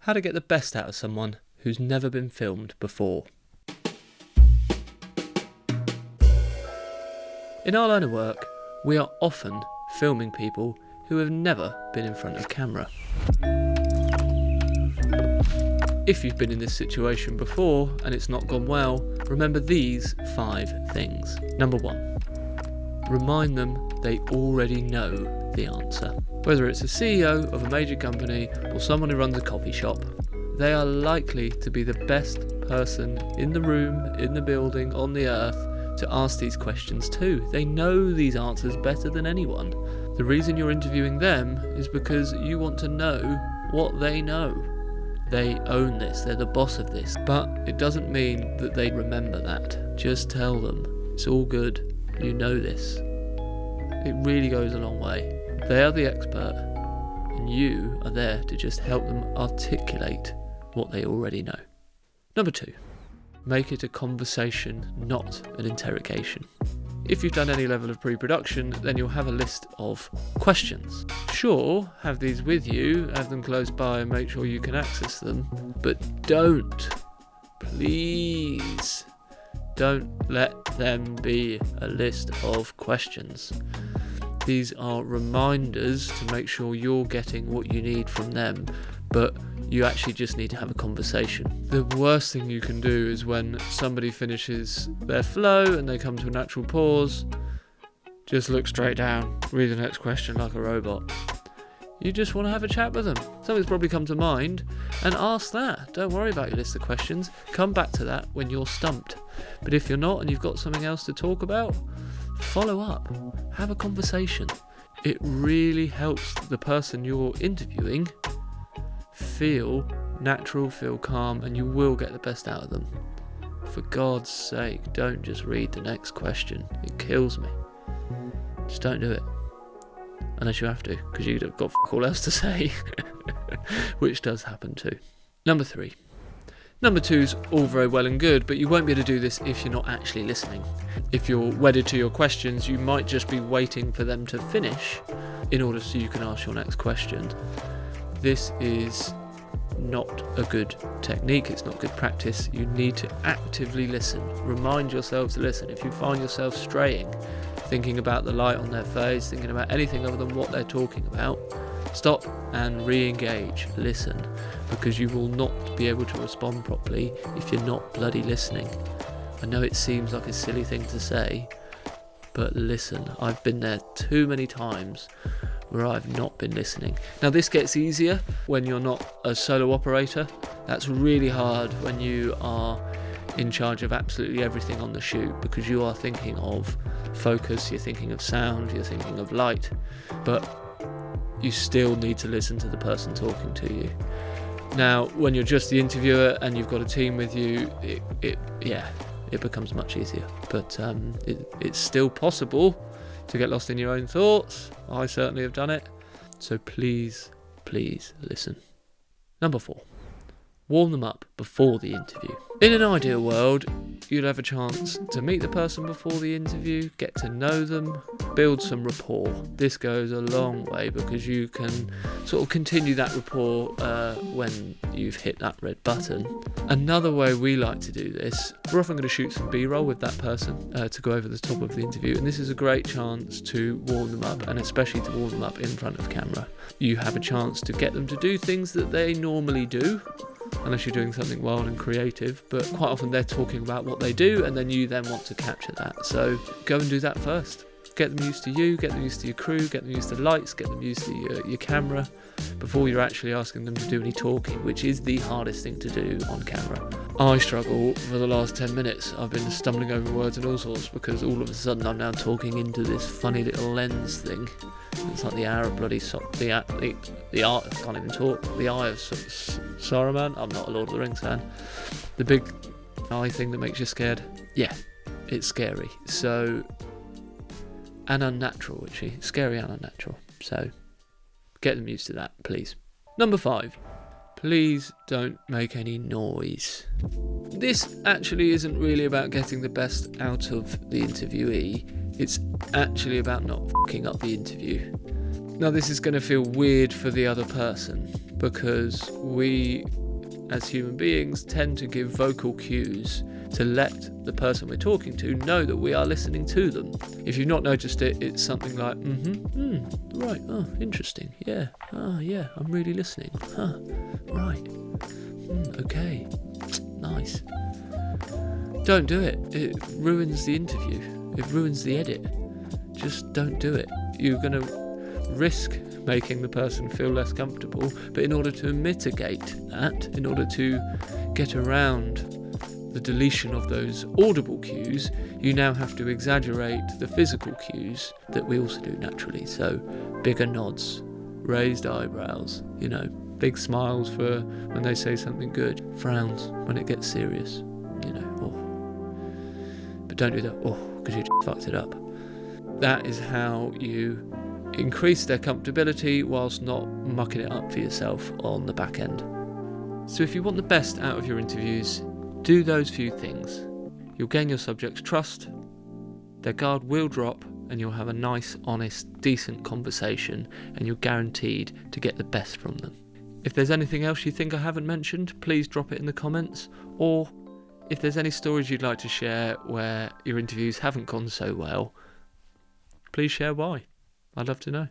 How to get the best out of someone who's never been filmed before. In our line of work, we are often filming people who have never been in front of camera. If you've been in this situation before and it's not gone well, remember these 5 things. Number 1, remind them they already know the answer. Whether it's a CEO of a major company or someone who runs a coffee shop, they are likely to be the best person in the room, in the building, on the earth to ask these questions to. They know these answers better than anyone. The reason you're interviewing them is because you want to know what they know. They own this, they're the boss of this, but it doesn't mean that they remember that. Just tell them, it's all good, you know this. It really goes a long way. They are the expert, and you are there to just help them articulate what they already know. Number 2, make it a conversation, not an interrogation. If you've done any level of pre-production, then you'll have a list of questions. Sure, have these with you, have them close by and make sure you can access them, but please don't let them be a list of questions. These are reminders to make sure you're getting what you need from them, but you actually just need to have a conversation. The worst thing you can do is when somebody finishes their flow and they come to a natural pause, just look straight down, read the next question like a robot. You just want to have a chat with them. Something's probably come to mind, and ask that. Don't worry about your list of questions. Come back to that when you're stumped. But if you're not and you've got something else to talk about, follow up. Have a conversation. It really helps the person you're interviewing feel natural, feel calm, and you will get the best out of them. For God's sake, don't just read the next question. It kills me. Just don't do it. Unless you have to, because you've got all else to say. Which does happen too. Number 3. Number 2's all very well and good, but you won't be able to do this if you're not actually listening. If you're wedded to your questions, you might just be waiting for them to finish in order so you can ask your next question. This is not a good technique, it's not good practice. You need to actively listen. Remind yourself to listen. If you find yourself straying, thinking about the light on their face, thinking about anything other than what they're talking about, stop and re-engage. Listen, because you will not be able to respond properly if you're not bloody listening. I know it seems like a silly thing to say, but listen. I've been there too many times where I've not been listening. Now this gets easier when you're not a solo operator. That's really hard when you are in charge of absolutely everything on the shoot, because you are thinking of focus, you're thinking of sound, you're thinking of light, but you still need to listen to the person talking to you. Now, when you're just the interviewer and you've got a team with you, it becomes much easier. But it's still possible to get lost in your own thoughts. I certainly have done it. So please listen. Number 4. Warm them up before the interview. In an ideal world, you'd have a chance to meet the person before the interview, get to know them, build some rapport. This goes a long way because you can sort of continue that rapport when you've hit that red button. Another way we like to do this, we're often going to shoot some B-roll with that person to go over the top of the interview, and this is a great chance to warm them up, and especially to warm them up in front of camera. You have a chance to get them to do things that they normally do, unless you're doing something wild and creative, but quite often they're talking about what they do and then you then want to capture that. So go and do that first. Get them used to you, get them used to your crew, get them used to lights, get them used to your camera before you're actually asking them to do any talking, which is the hardest thing to do on camera. I struggle for the last 10 minutes. I've been stumbling over words and all sorts because all of a sudden I'm now talking into this funny little lens thing. It's like the hour of bloody the eye, I can't even talk. The eye of Saruman. I'm not a Lord of the Rings fan. The big eye thing that makes you scared. Yeah, it's scary. So, and unnatural, actually. Scary and unnatural. So, get them used to that, please. Number 5. Please don't make any noise. This actually isn't really about getting the best out of the interviewee. It's actually about not fucking up the interview. Now this is going to feel weird for the other person, because we as human beings tend to give vocal cues to let the person we're talking to know that we are listening to them. If you've not noticed it, it's something like, right, oh, interesting, yeah, I'm really listening, right, okay, nice. Don't do it. It ruins the interview. It ruins the edit. Just don't do it. You're going to risk making the person feel less comfortable, but in order to mitigate that, in order to get around the deletion of those audible cues, you now have to exaggerate the physical cues that we also do naturally. So bigger nods, raised eyebrows, big smiles for when they say something good, frowns when it gets serious, But don't do that, because you just fucked it up. That is how you increase their comfortability whilst not mucking it up for yourself on the back end. So if you want the best out of your interviews, do those few things. You'll gain your subject's trust, their guard will drop, and you'll have a nice, honest, decent conversation, and you're guaranteed to get the best from them. If there's anything else you think I haven't mentioned, please drop it in the comments, or if there's any stories you'd like to share where your interviews haven't gone so well, please share why. I'd love to know.